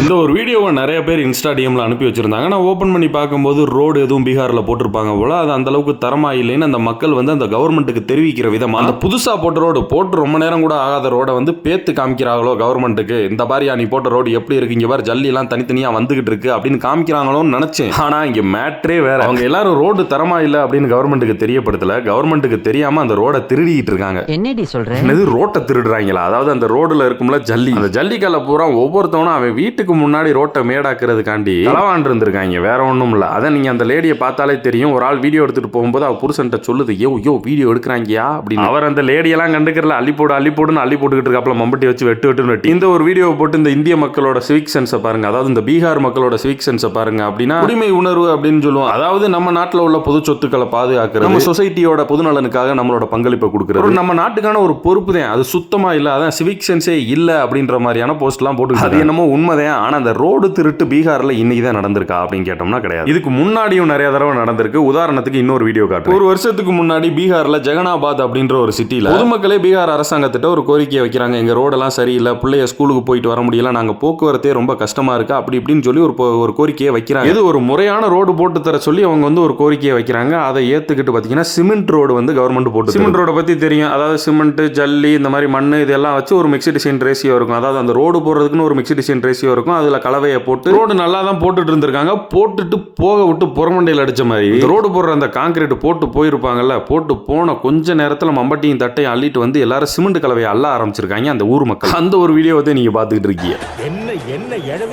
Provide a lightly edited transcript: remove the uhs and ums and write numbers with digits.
இந்த ஒரு வீடியோவை நிறைய பேர் இன்ஸ்டா டிஎம்ல அனுப்பி வச்சிருந்தாங்க. நான் ஓப்பன் பண்ணி பார்க்கும்போது ரோடு எதுவும் பீகாரில் போட்டிருப்பாங்க போல. அது அந்த அளவுக்கு தரமா இல்லைன்னு அந்த மக்கள் வந்து அந்த கவர்மெண்ட்டுக்கு தெரிவிக்கிற விதமா அந்த புதுசா போட்ட ரோடு போட்டு ரொம்ப நேரம் கூட ஆகாத ரோடை வந்து பேத்து காமிக்கிறாங்களோ கவர்மெண்ட்டுக்கு. இந்த பாரியா நீ போட்ட ரோடு எப்படி இருக்கு, இங்க பாரு ஜல்லி எல்லாம் தனித்தனியா வந்துகிட்டு இருக்கு அப்படின்னு காமிக்கிறாங்களோன்னு நினைச்சேன். ஆனா இங்க மேட்ரே வேற. அவங்க எல்லாரும் ரோடு தரமா இல்ல அப்படின்னு கவர்மெண்ட்டுக்கு தெரியப்படுத்தல. கவர்மெண்ட்டுக்கு தெரியாம அந்த ரோடை திருடிட்டு இருக்காங்க. என்னடி சொல்ற? என்னது ரோட்டை திருடுறாங்களா? அதாவது அந்த ரோடுல இருக்கும்ல ஜல்லி, அந்த ஜல்லிக்கல்ல பூரா ஒவ்வொருத்தவனும் அவன் வீட்டுக்கு முன்னாடி ரோட்டை மேடாக்குறதுக்காண்டி களவாண்டு இருந்திருக்காங்க. வேற ஒண்ணும் இல்ல. அதான் நீங்க அந்த லேடியை பார்த்தாலே தெரியும். ஒரு ஆள் வீடியோ எடுத்துட்டு போகும்போது அவ புருஷன்ட்ட சொல்லுது, யோ வீடியோ எடுக்கிறாங்கயா அப்படின்னு. அவர் அந்த லேடியெல்லாம் கண்டுக்கிறல, அள்ளி போடுன்னு அள்ளி போட்டுக்கிட்டு இருக்காப்ல, மம்பட்டி வச்சு வெட்டுன்னு வெட்டி. இந்த ஒரு வீடியோவை போட்டு இந்த இந்திய மக்களோட சிவிக் சென்ஸை பாருங்க, அதாவது இந்த பீகார் மக்களோட சிவிக் சென்ஸை பாருங்க அப்படின்னா உரிமை உணர்வு அப்படின்னு சொல்லுவோம். அதாவது நம்ம நாட்டில் உள்ள பொது சொத்துக்களை பாதுகாக்கிறது, நம்ம சொசைட்டியோட பொது நலனுக்காக நம்மளோட பங்களிப்பை கொடுக்குறது நம்ம நாட்டுக்கான ஒரு பொறுப்பு தான். அது சுத்தமா இல்ல, அதான் சிவிக் சென்ஸே இல்ல அப்படின்ற மாதிரியான போஸ்ட் எல்லாம் போட்டு அது என்னமோ உண்மைதான். ஆனா அந்த ரோடு திருட்டு பீகார்ல இன்னைக்கு தான் நடந்திருக்கா அப்படின்னு கேட்டோம்னா கிடையாது. இதுக்கு முன்னாடியும் நிறைய தடவை நடந்திருக்கு. உதாரணத்துக்கு இன்னொரு வீடியோ காட்டு. ஒரு வருஷத்துக்கு முன்னாடி பீகார்ல ஜெகனாபாத் அப்படின்ற ஒரு சிட்டில பொதுமக்களே பீகார் அரசாங்கத்திட்ட ஒரு கோரிக்கையை வைக்கிறாங்க. எங்க ரோடெல்லாம் சரியில்லை, பிள்ளைய ஸ்கூலுக்கு போயிட்டு வர முடியல, நாங்க போக்குவரத்தே ரொம்ப கஷ்டமா இருக்கு அப்படி இப்படின்னு சொல்லி ஒரு கோரிக்கையை வைக்கிறாங்க. இது ஒரு முறையான ரோடு போட்டு தர சொல்லி அவங்க வந்து ஒரு கோரிக்கையை வைக்கிறாங்க. அதை ஏத்துக்கிட்டு பாத்தீங்கன்னா சிமெண்ட் ரோடு வந்து கவர்மெண்ட் போட்டு. சிமெண்ட் ரோட பத்தி தெரியும். அதாவது சிமெண்ட், ஜல்லி, இந்த மாதிரி மண் இதெல்லாம் வச்சு ஒரு மிக்ஸ்டு டிசைன் ரேஷியோ இருக்கும். அதாவது அந்த ரோடு போடுறதுக்குன்னு ஒரு மிக்ஸ்டு டிசைன் ரேஷியோ இருக்கும். அதுல கலவையை போட்டு ரோடு நல்லா தான் போட்டுட்டு இருந்திருக்காங்க. போட்டுட்டு போக விட்டு புறமண்டையில் அடிச்ச மாதிரி ரோடு போடுற அந்த கான்கிரீட் போட்டு போயிருப்பாங்கல்ல, போட்டு போன கொஞ்ச நேரத்தில் மம்பட்டியும் தட்டையும் அள்ளிட்டு வந்து எல்லாரும் சிமெண்ட் கலவையை அள்ள ஆரம்பிச்சிருக்காங்க அந்த ஊர் மக்கள். அந்த ஒரு வீடியோவை நீங்க பாத்துக்கிட்டு இருக்கீங்க. என்ன